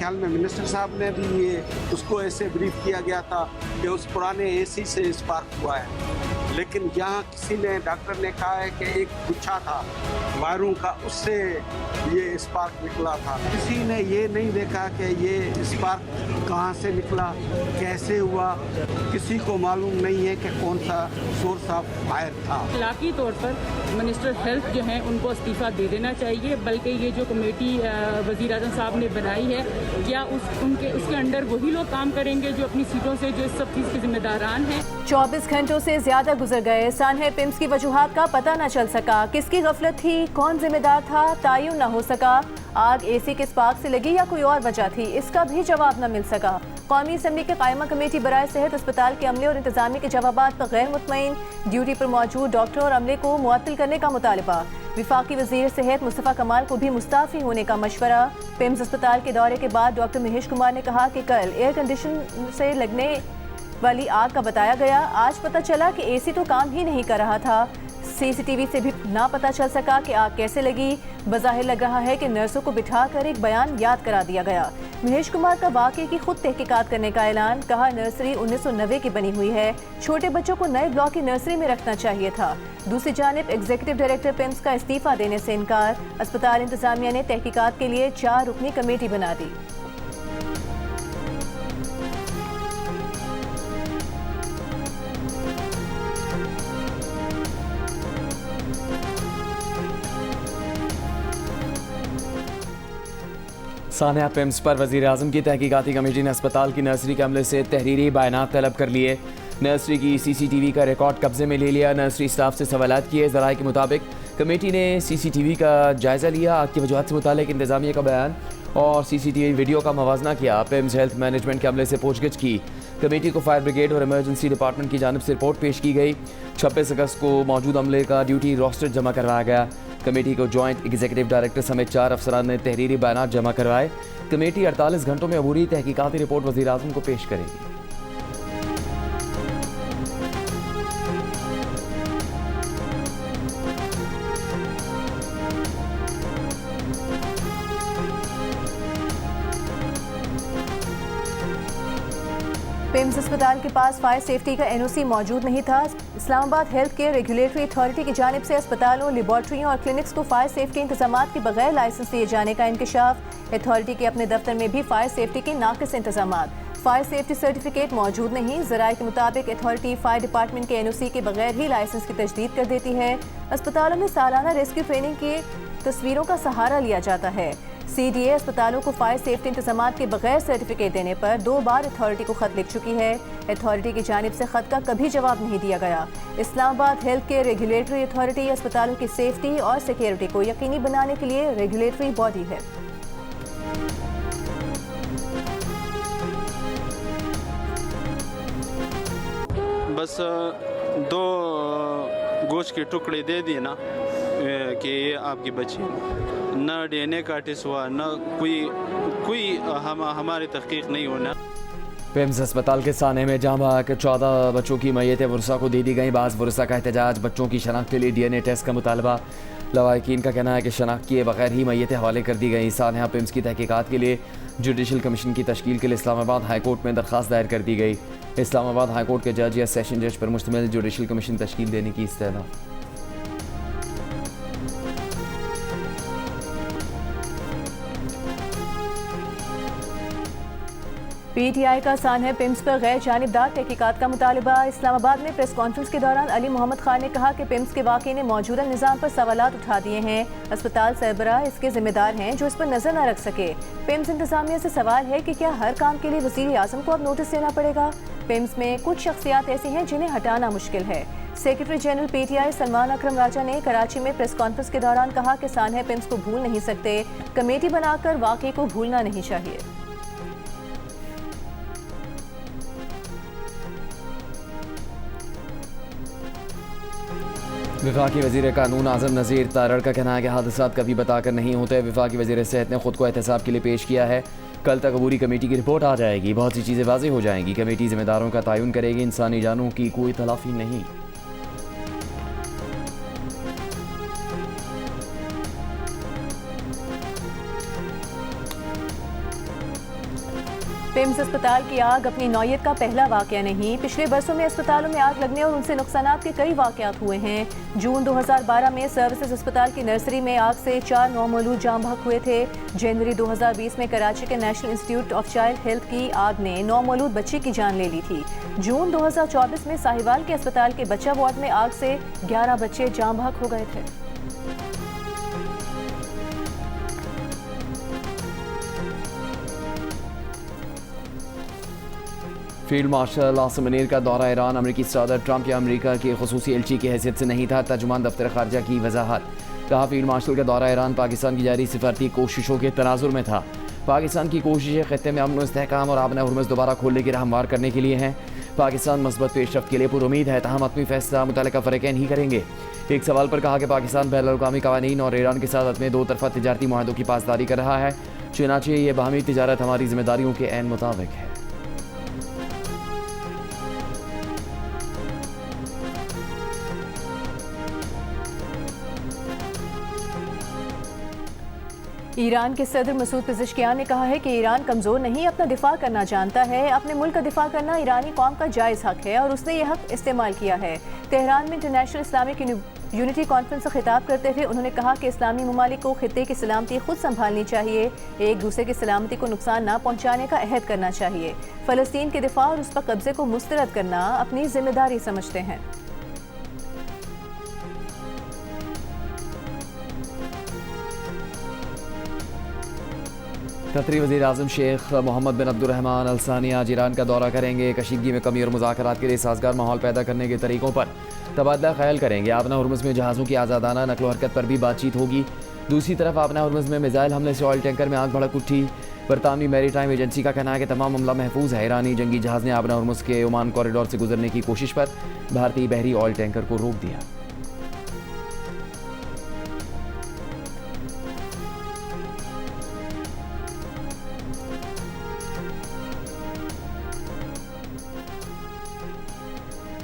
ख्याल में मिनिस्टर साहब ने भी ये उसको ऐसे ब्रीफ किया गया था कि उस पुराने एसी से स्पार्क हुआ है, लेकिन यहाँ किसी ने डॉक्टर ने कहा है कि एक गुच्छा था वायरों का, उससे ये स्पार्क निकला था। किसी ने ये नहीं देखा कि ये स्पार्क कहाँ से निकला, कैसे हुआ, किसी को मालूम नहीं है कि कौन सा सोर्स ऑफ फायर था। इखलाकी तौर पर मिनिस्टर हेल्थ जो हैं उनको इस्तीफ़ा दे देना चाहिए, बल्कि ये जो कमेटी वज़ीर आज़म साहब ने बनाई है, क्या उसके अंडर वही लोग काम करेंगे जो अपनी सीटों से जो इस सब चीज़ के जिम्मेदारान हैं। 24 घंटों से ज्यादा गुजर गए, सानहे पिम्स की वजूहात का पता न चल सका। किसकी गफलत थी, कौन जिम्मेदार था, तायुन न हो सका। आग एसी के स्पार्क से लगी या कोई और वजह थी, इसका भी जवाब न मिल सका। कौमी असम्बली के कायमा कमेटी बराए सेहत अस्पताल के अमले और इंतजामी के जवाबात पर गैर मुतमईन। ड्यूटी पर मौजूद डॉक्टर और अमले को मुअत्तल करने का मुतालबा। विफाकी वजीर सेहत मुस्तफ़ा कमाल को भी मुस्ताफ़ी होने का मशवरा। पिम्स अस्पताल के दौरे के बाद डॉक्टर महेश कुमार ने कहा कि कल एयर कंडीशन से लगने वाली आग का बताया गया, आज पता चला कि एसी तो काम ही नहीं कर रहा था। सीसीटीवी से भी ना पता चल सका कि आग कैसे लगी। बज़ाहिर लग रहा है कि नर्सों को बिठाकर एक बयान याद करा दिया गया। महेश कुमार का वाक़े की खुद तहकीकात करने का ऐलान। कहा नर्सरी 1990 की बनी हुई है, छोटे बच्चों को नए ब्लॉक की नर्सरी में रखना चाहिए था। दूसरी जानिब एग्जीक्यूटिव डायरेक्टर पिम्स का इस्तीफा देने से इनकार। अस्पताल इंतजामिया ने तहकीकात के लिए 4 रुकनी कमेटी बना दी। सानिया पिम्स पर वज़ीर आज़म की तहकीकाती कमेटी ने अस्पताल की नर्सरी के अमले से तहरीरी बयानात तलब कर लिए। नर्सरी की CCTV का रिकॉर्ड कब्जे में ले लिया। नर्सरी स्टाफ से सवालात किए। ज़राए के मुताबिक कमेटी ने CCTV का जायज़ा लिया। आग की वजूहत से मुतालिक इंतज़ामिया का बयान और CCTV वीडियो का मवाजना किया। पिम्स हेल्थ मैनेजमेंट के अमले से पूछगिछ की। कमेटी को फायर ब्रिगेड और इमरजेंसी डिपार्टमेंट की जानिब से रिपोर्ट पेश की गई। 26 अगस्त को मौजूद अमले का ड्यूटी रोस्टर जमा करवाया गया। कमेटी को जॉइंट एग्जीक्यूटिव डायरेक्टर समेत 4 अफसरान ने तहरीरी बयानात जमा करवाए। कमेटी 48 घंटों में अबूरी तहकीकाती रिपोर्ट वज़ीर आज़म को पेश करेगी। पिम्स अस्पताल के पास फायर सेफ्टी का NOC मौजूद नहीं था। Islamabad health care regulatory authority की जानिब से अस्पतालों, लेबॉर्ट्रियों और क्लिनिक्स को फायर सेफ्टी इंतजामात के बगैर लाइसेंस दिए जाने का इंकशाफ। अथॉरिटी के अपने दफ्तर में भी फायर सेफ्टी के नाकिस इंतजामात। फायर सेफ्टी सर्टिफिकेट मौजूद नहीं। ज़राए के मुताबिक अथॉरिटी फायर डिपार्टमेंट के NOC के बगैर ही लाइसेंस की तजदीद कर देती है। अस्पतालों में सालाना रेस्क्यू ट्रेनिंग की तस्वीरों का सहारा लिया जाता है। CDA अस्पतालों को फायर सेफ्टी इंतजामात के बगैर सर्टिफिकेट देने पर 2 बार अथॉरिटी को खत लिख चुकी है। अथॉरिटी की जानिब से खत का कभी जवाब नहीं दिया गया। Islamabad health care regulatory authority अस्पतालों की सेफ्टी और सिक्योरिटी को यकीनी बनाने के लिए रेगुलेटरी बॉडी है। बस 2 गोश्त के टुकड़े दे दिए ना कि ये आपकी बच्ची, न DNA का टेस्ट हुआ, न कोई हमारी तहकीक नहीं होना। पिम्स अस्पताल के साने में जहाँ के 14 बच्चों की मैयत वरसा को दे दी गई। बाज़ वरसा का एहतजाज। बच्चों की शनाख्त के लिए DNA टेस्ट का मुतालबा। लवाकिन का कहना है कि शनाख्त किए बगैर ही मैयत हवाले कर दी गई। सानिया पिम्स की तहकीकात के लिए जुडिशल कमीशन की तश्कील के लिए इस्लामाबाद हाई कोर्ट में दरख्वास्त दायर कर दी गई। इस्लामाबाद हाई कोर्ट के जज या सेशन जज पर मुश्तमिल जुडिशल कमीशन तश्कील देने की इस्तदा। PTI का सानहे पिम्स पर गैर जानिबदार तहकीकात का मुतालबा। इस्लामाबाद में प्रेस कॉन्फ्रेंस के दौरान अली मोहम्मद खान ने कहा कि पिम्स के वाक़े ने मौजूदा निज़ाम पर सवालात उठा दिए हैं। अस्पताल सरबराह इसके जिम्मेदार हैं जो इस पर नजर न रख सके। पिम्स इंतजामिया से सवाल है कि क्या हर काम के लिए वज़ीर आज़म को अब नोटिस देना पड़ेगा। पिम्स में कुछ शख्सियात ऐसी हैं जिन्हें हटाना मुश्किल है। सेक्रेटरी जनरल PTI सलमान अकरम राजा ने कराची में प्रेस कॉन्फ्रेंस के दौरान कहा कि सानहे पिम्स को भूल नहीं सकते, कमेटी बनाकर वाक़े को भूलना नहीं चाहिए। विफाकी वज़ीर कानून आज़म नज़ीर तारड़ का कहना है कि हादसात कभी बताकर नहीं होते। विफाकी वज़ीर सेहत ने खुद को एहतसाब के लिए पेश किया है। कल तक अबूरी कमेटी की रिपोर्ट आ जाएगी। बहुत सी चीज़ें वाज़ेह हो जाएंगी। कमेटी जिम्मेदारों का तयन करेगी। इंसानी जानों की कोई तलाफी नहीं। पिम्स अस्पताल की आग अपनी नौयत का पहला वाकया नहीं, पिछले बरसों में अस्पतालों में आग लगने और उनसे नुकसानात के कई वाकयात हुए हैं। जून 2012 में सर्विसेज अस्पताल की नर्सरी में आग से 4 नौमौलूद जाम बहक हुए थे। जनवरी 2020 में कराची के national institute of child health की आग ने नौमौलूद बच्ची की जान ले ली थी। जून 2024 में साहिवाल के अस्पताल के बच्चा वार्ड में आग से 11 बच्चे जाम बहक हो गए थे। फील्ड मार्शल आसिम मुनीर का दौरा ईरान अमरीकी सदर ट्रंप या अमरीका के खुसूसी एलची की हैसियत से नहीं था, तर्जुमान दफ्तर खारजा की वजाहत। कहा फील्ड मार्शल का दौरा ईरान पाकिस्तान की जारी सिफारती कोशिशों के तनाजुर में था। पाकिस्तान की कोशिशें खत्ते में अमन इस्तेहकाम और आबना हुर्मुज़ दोबारा खोलने की राह हमवार करने के लिए हैं। पाकिस्तान मस्बत पेशरफ्त के लिए पुरुमीद है, तहम अपनी फैसला मुतल्लिका फ़रीक़ैन ही करेंगे। एक सवाल पर कहा कि पाकिस्तान बैनुल-अक़वामी क़वानीन और ईरान के साथ अपने 2 तरफ़ा तिजारती मुआहदों की पासदारी कर रहा है, चुनांचे ये बाहमी तिजारत हमारी जिम्मेदारियों के ऐन मुताबिक है। ईरान के सदर मसूद पेज़ेश्कियान ने कहा है कि ईरान कमज़ोर नहीं, अपना दिफा करना जानता है। अपने मुल्क का दिफा करना ईरानी कौम का जायज़ हक है और उसने यह हक इस्तेमाल किया है। तेहरान में इंटरनेशनल इस्लामिक यूनिटी कॉन्फ्रेंस से खिताब करते हुए उन्होंने कहा कि इस्लामी ममालिक को खित्ते की सलामती खुद संभालनी चाहिए, एक दूसरे की सलामती को नुकसान न पहुँचाने का अहद करना चाहिए। फ़लस्तीन के दिफा और उस पर कब्जे को मुस्तरद करना अपनी जिम्मेदारी समझते हैं। कतरी वज़ीर आज़म शेख मोहम्मद बिन अब्दुर्रहमान अल सानी आज ईरान का दौरा करेंगे। कशीदगी में कमी और मुज़ाकरात के लिए साज़गार माहौल पैदा करने के तरीक़ों पर तबादला ख्याल करेंगे। आबना हुर्मुज़ में जहाज़ों की आज़ादाना नकलो हरकत पर भी बातचीत होगी। दूसरी तरफ आबना हुर्मुज़ में मिसाइल हमले से ऑयल टैंकर में आग भड़क उठी। बरतानवी मैरी टाइम एजेंसी का कहना है कि तमाम मामला महफूज है। ईरानी जंगी जहाज़ ने आबना हुर्मुज़ के ओमान कॉरिडोर से गुजरने की कोशिश पर भारतीय बहरी ऑयल टैंकर को रोक दिया।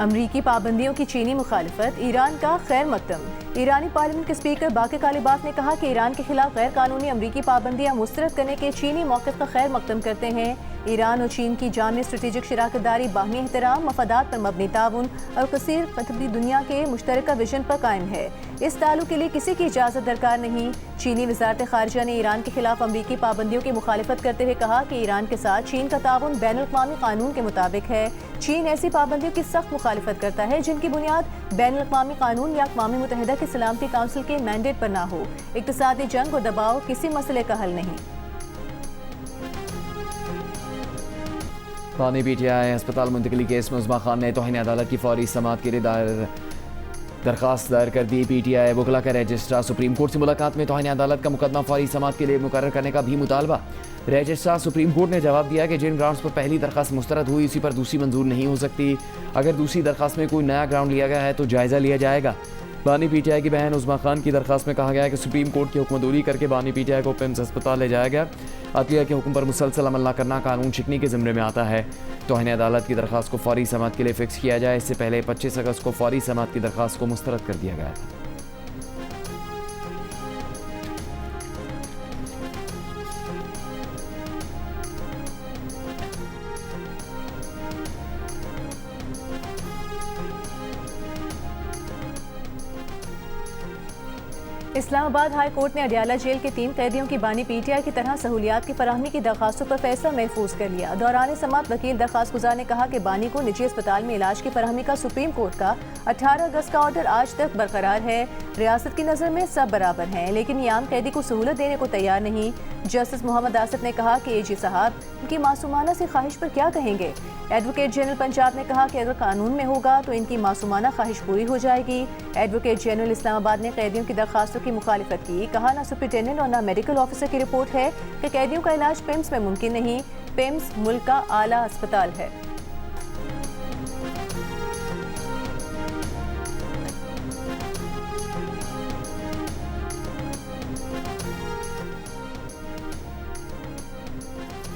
अमरीकी पाबंदियों की चीनी मुखालिफत, ईरान का खैर मकदम। ईरानी पार्लियामेंट के स्पीकर बाक़ी कालिबाफ ने कहा कि ईरान के खिलाफ गैर कानूनी अमरीकी पाबंदियां मुस्तरद करने के चीनी मौक़िफ़ का खैर मकदम करते हैं। ईरान और चीन की जामी स्ट्रेटेजिक शराकतदारी बाहमी एहतराम, मफादात पर मबनी ताउन और कसीर क़तबी दुनिया के मुश्तरका विजन पर कायम है। इस ताल्लुक के लिए किसी की इजाज़त दरकार नहीं। चीनी वज़ारत ख़ारिजा ने ईरान के खिलाफ अमरीकी पाबंदियों की मुखालिफत करते हुए कहा कि ईरान के साथ चीन का ताउन बैनुल-अक़वामी कानून के मुताबिक है। चीन ऐसी पाबंदियों की सख्त मुखालिफत करता है जिनकी बुनियाद बैनुल-अक़वामी कानून या अक़वाम मुत्तहिदा की सलामती काउंसिल के मैंडेट पर ना हो। इक़्तिसादी जंग और दबाव किसी मसले का हल नहीं। पानी PTI अस्पताल मुंतकली केस में उस्मा खान ने तौहीन अदालत की फौरी समाअत के लिए दरखास्त दायर कर दी। PTI वकला का रजिस्ट्रार सुप्रीम कोर्ट से मुलाकात में तौहीन अदालत का मुकदमा फौरी समाअत के लिए मुकर्रर करने का भी मुतालबा। रजिस्ट्रार सुप्रीम कोर्ट ने जवाब दिया कि जिन ग्राउंड्स पर पहली दरखास्त मुस्तरद हुई उसी पर दूसरी मंजूर नहीं हो सकती। अगर दूसरी दरखास्त में कोई नया ग्राउंड लिया गया है तो जायज़ा लिया जाएगा। बानी PTI की बहन उस्मा खान की दरखास्त में कहा गया है कि सुप्रीम कोर्ट की हुक्मदूरी करके बानी PTI को पिम्स अस्पताल ले जाया गया। अदलिया के हुक्म पर मुसलसल अमल न करना कानून शिकनी के ज़िम्मे में आता है। तौहीन अदालत की दरखास्त को फौरी समाअत के लिए फ़िक्स किया जाए। इससे पहले 25 अगस्त को फौरी समाअत की दरखास्त को मुस्तरद कर दिया गया था। इस्लामाबाद हाई कोर्ट ने अडियाला जेल के 3 कैदियों की बानी PTI की तरह सहूलियात की फराहमी की दरखास्तों पर फैसला महफूज कर लिया। दौरान समाअत वकील दरखास्त गुजार ने कहा कि बानी को निजी अस्पताल में इलाज की फराहमी का सुप्रीम कोर्ट का 18 अगस्त का ऑर्डर आज तक बरकरार है। रियासत की नज़र में सब बराबर हैं, लेकिन ये आम कैदी को सहूलत देने को तैयार नहीं। जस्टिस मोहम्मद आसिफ ने कहा कि AG साहब उनकी मासूमाना सी ख्वाहिश पर क्या कहेंगे। एडवोकेट जनरल पंजाब ने कहा कि अगर कानून में होगा तो इनकी मासूमाना ख्वाहिश पूरी हो जाएगी। एडवोकेट जनरल इस्लामाबाद ने कैदियों की दरखास्तों की मुखालिफत की। कहा ना सुपरिटेंडेंट और ना मेडिकल ऑफिसर की रिपोर्ट है कि कैदियों का इलाज पिम्स में मुमकिन नहीं। पिम्स मुल्क का आला अस्पताल है।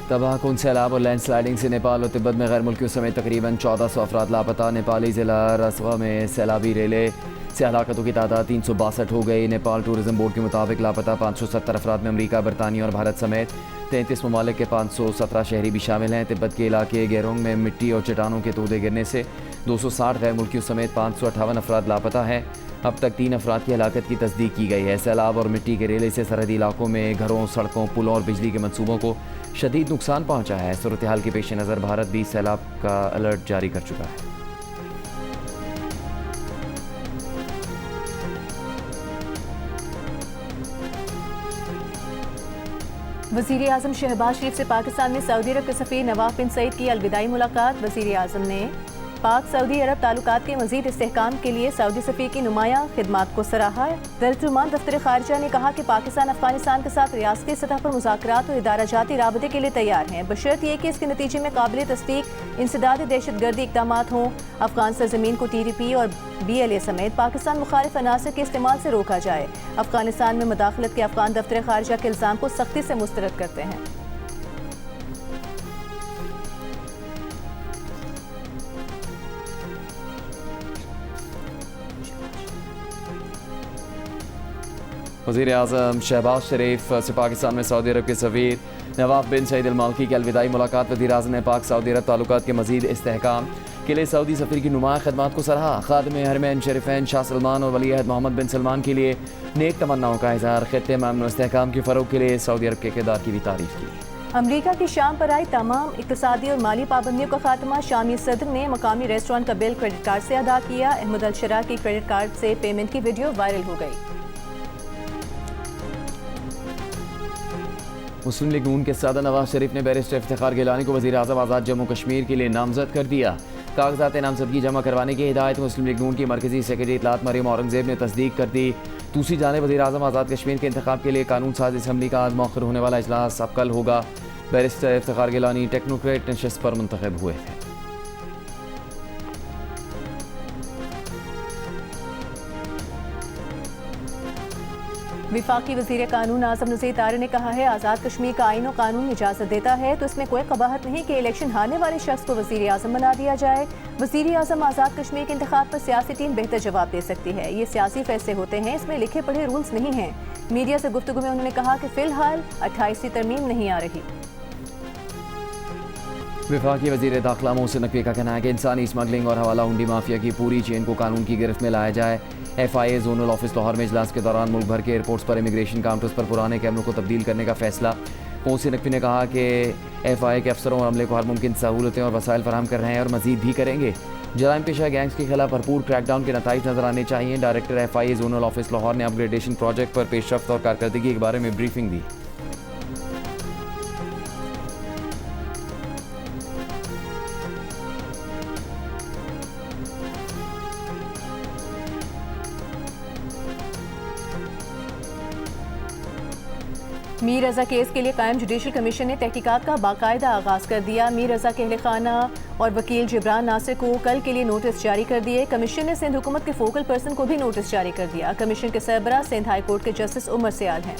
तबाहकुन सैलाब और लैंडस्लाइडिंग से नेपाल और तिब्बत में गैर मुल्कियों समेत तकरीबन 1400 अफराद लापता। नेपाली ज़िला रसवा में सैलाबी रेले से हलाकतों की तादाद 362 हो गई। नेपाल टूरिज्म बोर्ड के मुताबिक लापता 570 अफराद में अमरीका, बरतानिया और भारत समेत 33 ममालिक के 517 शहरी भी शामिल हैं। तिब्बत के इलाके गेरोंग में मिट्टी और चट्टानों के तोदे गिरने से 260 गैर मुल्कियों समेत 558 अफराद लापता हैं। अब तक 3 अफराद की हलाकत की तस्दीक की गई है। सैलाब और मिट्टी के रेले से सरहदी इलाकों में घरों, सड़कों, पुलों और बिजली के मनसूबों को शदीद नुकसान पहुंचा है। सूरत हाल के पेश नज़र भारत भी सैलाब का अलर्ट जारी कर चुका है। वज़ीर आज़म शहबाज शरीफ से पाकिस्तान में सऊदी अरब के सफ़ीर नवाफ बिन सईद की अलविदाई मुलाकात। वज़ीर आज़म ने पाक सऊदी अरब ताल्लुकात के मज़ीद इस्तेहकाम के लिए सऊदी सफ़ीर की नुमायाँ खिदमात को सराहा। तर्जुमान दफ्तर ख़ारिजा ने कहा कि पाकिस्तान अफगानिस्तान के साथ रियासती सतह पर मुज़ाकरात और इदाराजाती राबते के लिए तैयार हैं, बशर्त ये कि इसके नतीजे में काबिल तस्दीक इंसदाद दहशतगर्दी इक़दामात हों। अफगान सरज़मीन को TTP और BLA समेत पाकिस्तान मुखालिफ अनासर के इस्तेमाल से रोका जाए। अफगानिस्तान में मुदाखलत के अफगान दफ्तर ख़ारिजा के इल्ज़ाम को सख्ती से मुस्तरद करते हैं। वज़ीर आज़म शहबाज शरीफ से पाकिस्तान में सऊदी अरब के सफ़ीर नवाफ बिन सईद अल मालकी की अलविदाई मुलाकात। वज़ीर आज़म ने पाक सऊदी अरब ताल्लुकात के मज़ीद इस्तेहकाम के लिए सऊदी सफ़ीर की नुमाया खदमात को सराहा। खादिम हरमैन शरीफैन शाह सलमान और वली अहद मोहम्मद बिन सलमान के लिए नेक तमन्नाओं का इज़हार। खित्ते में अमन और इस्तेहकाम के फ़रोग़ के लिए सऊदी अरब के किरदार की भी तारीफ़ की। अमरीका की शाम पर आई तमाम इक़्तिसादी और माली पाबंदियों का खात्मा। शामी सदर ने मकामी रेस्टोरेंट का बिल क्रेडिट कार्ड से अदा किया। अहमद अल शरा की क्रेडिट कार्ड से पेमेंट की वीडियो वायरल हो गई। मुस्लिम लीग नून के सदर नवाज शरीफ ने बैरिस्टर इफ्तिखार गिलानी को वज़ीर आज़म आज़ाद जम्मू कश्मीर के लिए नामजद कर दिया। कागजात नामजदगी जमा करवाने की हिदायत मुस्लिम लीग नून की मरकजी सेक्रेटरी इत्तलात मरियम औरंगज़ेब ने तस्दीक कर दी। दूसरी जानिब वज़ीर आज़म आज़ाद कश्मीर के इंतखाब के लिए कानून साज असम्बली का आज मौखर होने वाला इजलास अब कल होगा। बैरिस्टर इफ्तिखार गिलानी टेक्नोक्रेट नशस्त पर मुंतखब हुए थे। विफाकी वज़ीर कानून आज़म नज़ीर तारे ने कहा है, आज़ाद कश्मीर का आईन और कानून इजाज़त देता है तो इसमें कोई कबाहत नहीं कि इलेक्शन हारने वाले शख्स को वज़ीर आज़म बना दिया जाए। वज़ीर आज़म आज़ाद कश्मीर के इंतखाब पर सियासी टीम बेहतर जवाब दे सकती है। ये सियासी फैसले होते हैं, इसमें लिखे पढ़े रूल्स नहीं हैं। मीडिया से गुफ्तगू में उन्होंने कहा कि फ़िलहाल 28वीं तरमीम नहीं आ रही। विफाकी वज़ीर दाखिला मोहसिन नकवी का कहना है कि इंसानी स्मगलिंग और हवाला हुंडी माफिया की पूरी चेन को कानून की गिरफ्त में लाया जाए। FIA जोनल ऑफिस लाहौर में इजलास के दौरान मुल्क भर के एयरपोर्ट्स पर इमिग्रेशन काउंटर्स पर पुराने कैमरों को तब्दील करने का फैसला। मोहसिन नकवी ने कहा कि FIA के अफसरों और अमले को हर मुमकिन सहूलतें और वसाइल फराहम कर रहे हैं और मजीद भी करेंगे। जराइम पेशा गैंग्स के खिलाफ भरपूर क्रैकडाउन के नताइज नजर आने चाहिए। Director FIA zonal office Lahore ने अपग्रेडेशन प्रोजेक्ट पर पेशरफ्त और कारकर्दगी के बारे में ब्रीफिंग दी। मीर रज़ा केस के लिए कायम जुडिशल कमीशन ने तहकीकात का बाकायदा आगाज़ कर दिया। मीर रज़ा के अहले खाना और वकील जिब्रान नासिर को कल के लिए नोटिस जारी कर दिए। कमीशन ने सिंध हुकूमत के फोकल पर्सन को भी नोटिस जारी कर दिया। कमीशन के सरबराह सिंध हाई कोर्ट के जस्टिस उमर सियाल हैं।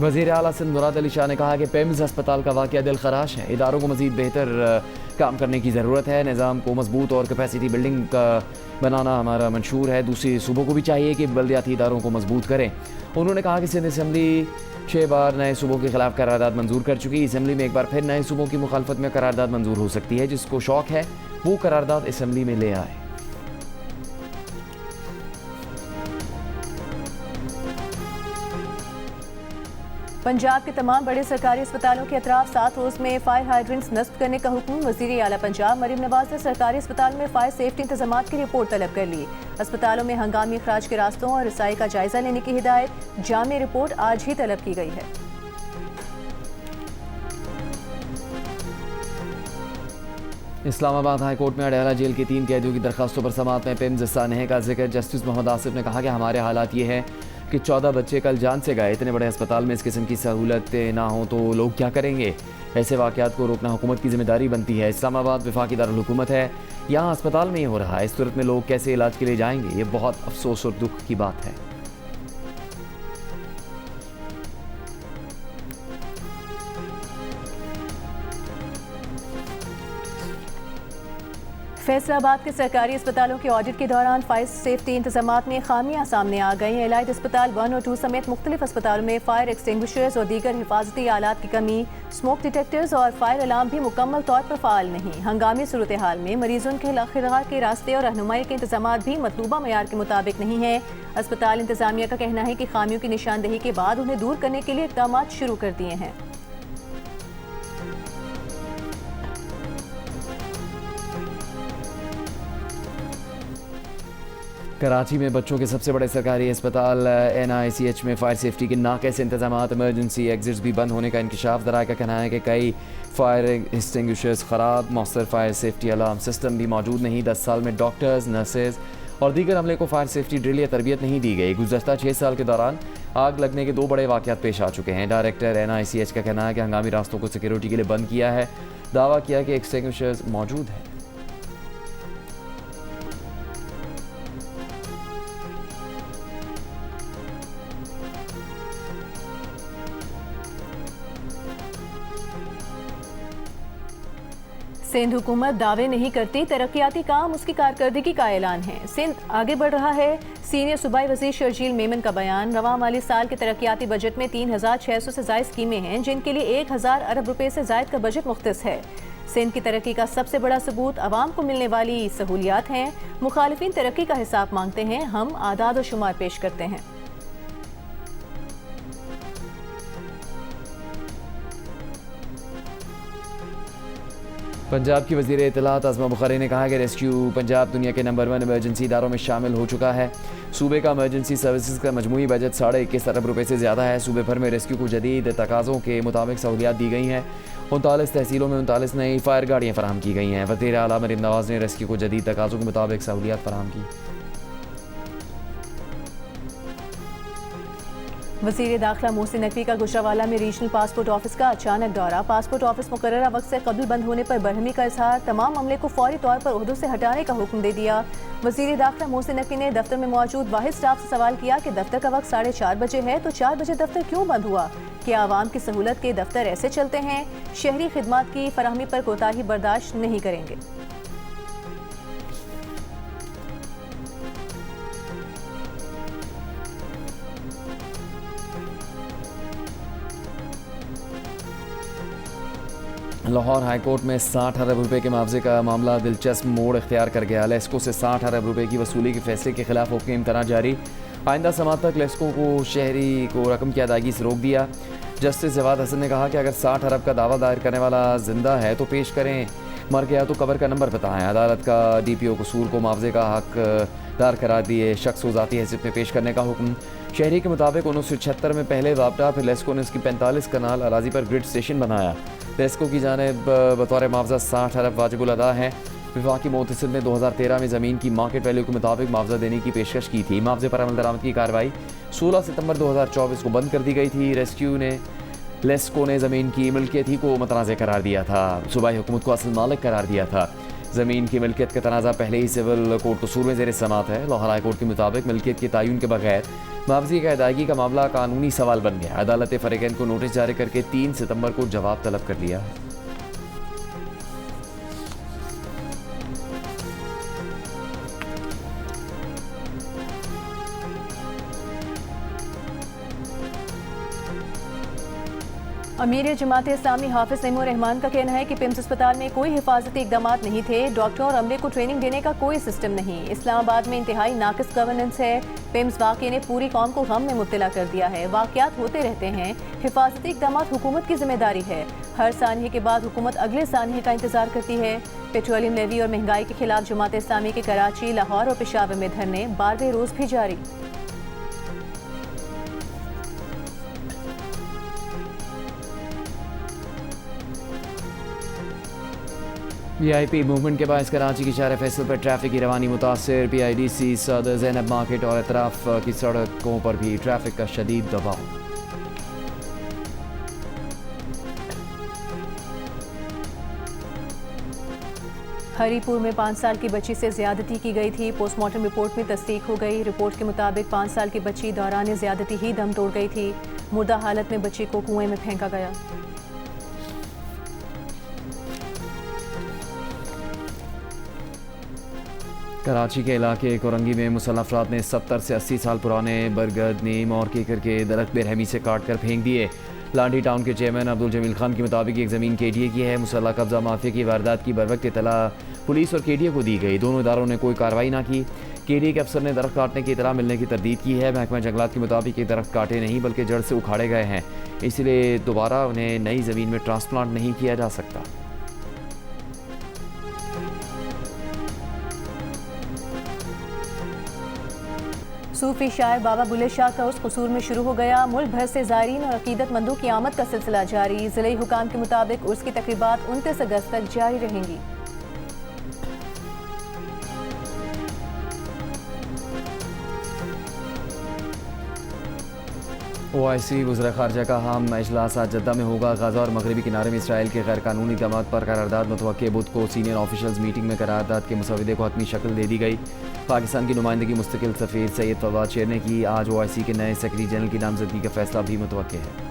वज़ीर आला सिंध मुराद अली शाह ने कहा कि पेम्स अस्पताल का वाक़या दिल खराश है। इदारों को मज़ीद बेहतर काम करने की ज़रूरत है। निज़ाम को मजबूत और कैपेसिटी बिल्डिंग का बनाना हमारा मंशूर है। दूसरी सूबों को भी चाहिए कि बल्दियाती इदारों को मजबूत करें। उन्होंने कहा कि सिंध असम्बली 6 बार नए सूबों के खिलाफ करारदाद मंजूर कर चुकी। असम्बली में एक बार फिर नए सूबों की मुखालफत में करारदाद मंजूर हो सकती है। जिसको शौक है वो करारदाद असम्बली में ले आए। पंजाब के तमाम बड़े सरकारी अस्पतालों के अतराफ 7 रोज़ में फायर हाइड्रेंट्स नस्ब करने का हुक्म। वज़ीर आला पंजाब मरीम नवाज ने सरकारी अस्पताल में फायर सेफ्टी इंतजामात की रिपोर्ट तलब कर ली। अस्पतालों में हंगामी अखराज के रास्तों और रसाई का जायजा लेने की हिदायत। जामी रिपोर्ट आज ही तलब की गई है। इस्लामाबाद हाई कोर्ट में अडयाला जेल के 3 कैदियों की दरखास्तों पर समाअत में पेम्स सानहे का जिक्र। जस्टिस मोहम्मद आसिफ ने कहा कि हमारे हालात ये हैं कि 14 बच्चे कल जान से गए। इतने बड़े अस्पताल में इस किस्म की सहूलतें ना हो तो लोग क्या करेंगे। ऐसे वाक़यात को रोकना हुकूमत की जिम्मेदारी बनती है। इस्लामाबाद वफाकी दारुल हुकूमत है, यहाँ अस्पताल में ही हो रहा है। इस सूरत में लोग कैसे इलाज के लिए जाएंगे। ये बहुत अफसोस और दुख की बात है। फैसलाबाद के सरकारी अस्पतालों के ऑडिट के दौरान फायर सेफ्टी इंतजामात में खामियां सामने आ गई। एलाइट अस्पताल 1 और 2 समेत मुख्तलिफ अस्पतालों में फायर एक्सटिंग्विशर्स और दीगर हिफाजती आलात की कमी, स्मोक डिटेक्टर्स और फायर अलार्म भी मुकम्मल तौर पर फाल नहीं। हंगामी सूरत हाल में मरीजों के खिदमत के रास्ते और रहनुमाई के इंतजामात भी मतलूबा मयार के मुताबिक नहीं है। अस्पताल इंतजामिया का कहना है कि खामियों की निशानदेही के बाद उन्हें दूर करने के लिए इक़दाम शुरू कर दिए हैं। कराची में बच्चों के सबसे बड़े सरकारी अस्पताल NICH में फायर सेफ्टी के नाक़िस इंतजामात, इमरजेंसी एग्जिट्स भी बंद होने का इंकशाफ। ज़राए का कहना है कि कई फायर एक्सटिंग्विशर्स ख़राब, मौसर फायर सेफ्टी अलार्म सिस्टम भी मौजूद नहीं। 10 साल में डॉक्टर्स, नर्सेज और दीगर अमले को फायर सेफ्टी ड्रिल या तरबियत नहीं दी गई। गुज़श्ता 6 साल के दौरान आग लगने के 2 बड़े वाक़यात पेश आ चुके हैं। डायरेक्टर NICH का कहना है कि हंगामी रास्तों को सिक्योरिटी के लिए बंद किया है। दावा किया कि एक्सटिंग्विशर्स मौजूद हैं। सिंध हुकूमत दावे नहीं करती, तरक्याती काम उसकी कारकर्दगी का ऐलान है। सिंध आगे बढ़ रहा है। सीनियर सूबाई वज़ीर शर्जील मेमन का बयान। रवां माली साल के तरक्याती बजट में 3600 से ज़ायद स्कीमें हैं, जिनके लिए 1000 अरब रुपए से ज़ायद का बजट मुख्तस है। सिंध की तरक्की का सबसे बड़ा सबूत आवाम को मिलने वाली सहूलियात हैं। मुखालिफिन तरक्की का हिसाब मांगते हैं, हम आदाद और शुमार पेश करते हैं। पंजाब की वज़ीर इत्तलात आज़मा बुखारी ने कहा कि रेस्क्यू पंजाब दुनिया के नंबर 1 इमरजेंसी इदारों में शामिल हो चुका है। सूबे का इमरजेंसी सर्विसेज का मजमूई बजट 21.5 अरब रुपए से ज़्यादा है। सूबे भर में रेस्क्यू को जदीद तकाज़ों के मुताबिक सहूलियात दी गई हैं। 39 तहसीलों में 39 नई फायर गाड़ियाँ फराहम की गई हैं। वज़ीर आला मरीम नवाज़ ने रेस्क्यू को जदीद तकाज़ों के मुताबिक सहूलियात फराहम की। वज़ीर दाखिला मोहसिन नकवी का गुजरावाला में रीजनल पासपोर्ट ऑफिस का अचानक दौरा। पासपोर्ट ऑफिस मुकर्ररा वक्त से कबल बंद होने पर बरहमी का इजहार। तमाम अमले को फौरी तौर पर ओहदों से हटाने का हुक्म दे दिया। वज़ीर दाखिला मोहसिन नकवी ने दफ्तर में मौजूद वाहिद स्टाफ से सवाल किया कि दफ्तर का वक्त 4:30 बजे है तो 4 बजे दफ्तर क्यों बंद हुआ? क्या आवाम की सहूलत के दफ्तर ऐसे चलते हैं? शहरी खिदमात की फराहमी पर कोताही बर्दाश्त नहीं करेंगे। लाहौर हाईकोर्ट में 60 अरब रुपए के मुआवजे का मामला दिलचस्प मोड़ इख्तियार कर गया। लेस्को से 60 अरब रुपए की वसूली के फैसले के खिलाफ हुक्म इम्तना जारी। आइंदा समात तक लेस्को को शहरी को रकम की अदायगी से रोक दिया। जस्टिस जवाद हसन ने कहा कि अगर 60 अरब का दावा दायर करने वाला जिंदा है तो पेश करें, मर गया तो कबर का नंबर बताएं। अदालत का DPO कसूर को मुआवजे का हकदार करार दिए शख्स को ज़ाती हैसियत में पेश करने का हुक्म। शहरी के मुताबिक 1976 में पहले राब्ता, फिर लेस्को ने इसकी 45 कनाल अराजी पर ग्रिड स्टेशन बनाया। लेस्को की जानिब बतौर मुआवजा 60 अरब वाजिबुल अदा है। विफाकी मोतसिल ने 2013 में ज़मीन की मार्केट वैल्यू के मुताबिक मुआवजा देने की पेशकश की थी। मुआवजे पर अमल दरामद की कार्रवाई 16 सितंबर 2024 को बंद कर दी गई थी। लेस्को ने ज़मीन की मिल्कियत ही को मतनाज़ करार दिया था। सूबाई हुकूमत को असल मालिक करार दिया था। ज़मीन की मिल्कियत का तनाज़ा पहले ही सिविल कोर्ट कसूर में ज़ेर समात है। लाहौर हाई कोर्ट के मुताबिक मिल्कियत के तयन के बगैर मुआवजे की अदायगी का मामला कानूनी सवाल बन गया। अदालत फ़रीक़ैन को नोटिस जारी करके 3 सितंबर को जवाब तलब कर लिया है। अमीर जमात इस्लामी हाफिज नईमुर रहमान का कहना है कि पिम्स अस्पताल में कोई हिफाजती इकदाम नहीं थे। डॉक्टरों और अमले को ट्रेनिंग देने का कोई सिस्टम नहीं। इस्लामाबाद में इंतहाई नाकिस गवर्नेंस है। पिम्स वाक़े ने पूरी कौम को गम में मुब्तला कर दिया है। वाक़यात होते रहते हैं। हिफाजती इकदाम हुकूमत की जिम्मेदारी है। हर सानहे के बाद हुकूमत अगले सानहे का इंतजार करती है। पेट्रोलियम लेवी और महंगाई के खिलाफ जमात इस्लामी के कराची, लाहौर और पेशावर में धरने 12वें रोज़ भी जारी। VIP मूवमेंट के बाद कराची की शार फैसल पर ट्रैफिक की रवानी मुतासर। PIDC सदर ज़ैनब मार्केट और अतराफ की सड़कों पर भी ट्रैफिक का शदीद दबाव। हरीपुर में 5 साल की बच्ची से ज्यादती की गई थी। पोस्टमार्टम रिपोर्ट में तस्दीक हो गई। रिपोर्ट के मुताबिक 5 साल की बच्ची दौरान ज्यादती ही दम तोड़ गई थी। मुर्दा हालत में बच्ची को कुएं में फेंका गया। कराची के इलाके कोरंगी में मुसल्लह अफराद ने 70 से 80 साल पुराने बरगद, नीम और केकर के दरख्त बेरहमी से काट कर फेंक दिए। लांडी टाउन के चेयरमैन अब्दुल जमील खान के मुताबिक एक ज़मीन केडीए की है। मुसल्लह कब्जा माफिया की वारदात की बरवक्त इतला पुलिस और केडीए को दी गई। दोनों इदारों ने कोई कार्रवाई ना की। केडीए के अफसर ने दरख्त काटने की इतला मिलने की तरदीद की है। महकमा जंगलात के मुताबिक ये दरख्त काटे नहीं बल्कि जड़ से उखाड़े गए हैं, इसलिए दोबारा उन्हें नई ज़मीन में ट्रांसप्लांट नहीं किया जा सकता। सूफी शायर बाबा बुल्ले शाह का उस कसूर में शुरू हो गया। मुल्क भर से ज़ायरीन और अकीदतमंदों की आमद का सिलसिला जारी। ज़िले हुकाम के मुताबिक उर्स की तकरीबात 29 अगस्त तक जारी रहेंगी। OIC वज़ीर ख़ारजा का हम इजलास आज जद्दा में होगा। गाज़ा और मगरबी किनारे में इसराइल के गैर कानूनी इक़दामात पर करारदाद मुतवक्के बुध को सीनियर ऑफिशल्स मीटिंग में करारदाद के मुसवदे को हतमी शक्ल दे दी गई। पाकिस्तान की नुमाइंदगी मुस्तकिल सफ़ीर सैयद फवाद शेर ने की। आज OIC के नए सेक्रेटरी जनरल की नामजदगी का फैसला भी मुतवक्के है।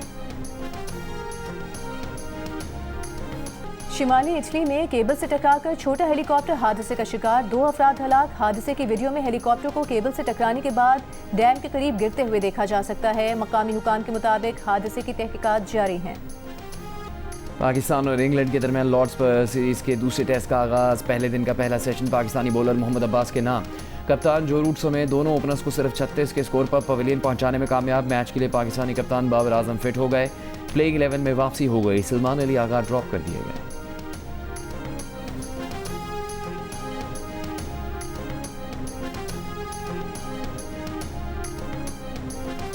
शिमाली इटली में केबल से टकराकर छोटा हेलीकॉप्टर हादसे का शिकार, 2 अफराद हलाक। हादसे की वीडियो में हेलीकॉप्टर को केबल से टकराने के बाद डैम के करीब गिरते हुए देखा जा सकता है। मकामी हुकाम के मुताबिक हादसे की तहकीकात जारी हैं। पाकिस्तान और इंग्लैंड के दरमियान लॉर्ड्स पर सीरीज़ के दूसरे टेस्ट का आगाज़। पहले दिन का पहला सेशन पाकिस्तानी बॉलर मोहम्मद अब्बास के नाम। कप्तान जो रूट समेत दोनों ओपनर्स को सिर्फ 36 के स्कोर पर पवेलियन पहुंचाने में कामयाब। मैच के लिए पाकिस्तानी कप्तान बाबर आजम फिट हो गए। प्लेइंग 11 में वापसी हो गई। सलमान अली आगा ड्रॉप कर दिए गए।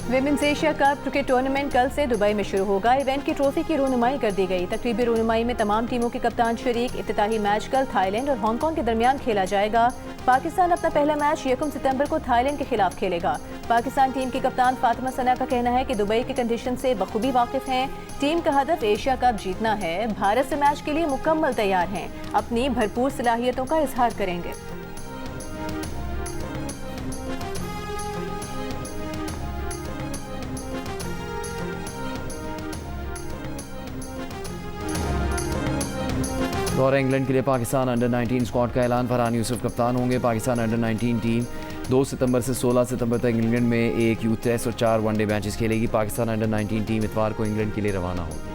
Women's Asia cup cricket tournament कल से दुबई में शुरू होगा। इवेंट की ट्रॉफी की रोनुमाई कर दी गई। तकरीबी रोनुमाई में तमाम टीमों के कप्तान शरीक। इफ्तिताही मैच कल थाईलैंड और हांगकांग के दरमियान खेला जाएगा। पाकिस्तान अपना पहला मैच 1 सितंबर को थाईलैंड के खिलाफ खेलेगा। पाकिस्तान टीम की कप्तान फातिमा सना का कहना है कि दुबई के कंडीशन से बखूबी वाकिफ हैं। टीम का हदफ एशिया कप जीतना है। भारत से मैच के लिए मुकम्मल तैयार हैं। अपनी भरपूर सलाहियतों का इजहार करेंगे। दौरे इंग्लैंड के लिए पाकिस्तान अंडर 19 स्क्वाड का ऐलान। फरहान यूसुफ कप्तान होंगे। पाकिस्तान अंडर 19 टीम 2 सितंबर से 16 सितंबर तक इंग्लैंड में 1 यूथ टेस्ट और 4 वनडे मैचेस खेलेगी। पाकिस्तान अंडर 19 टीम इतवार को इंग्लैंड के लिए रवाना होगी।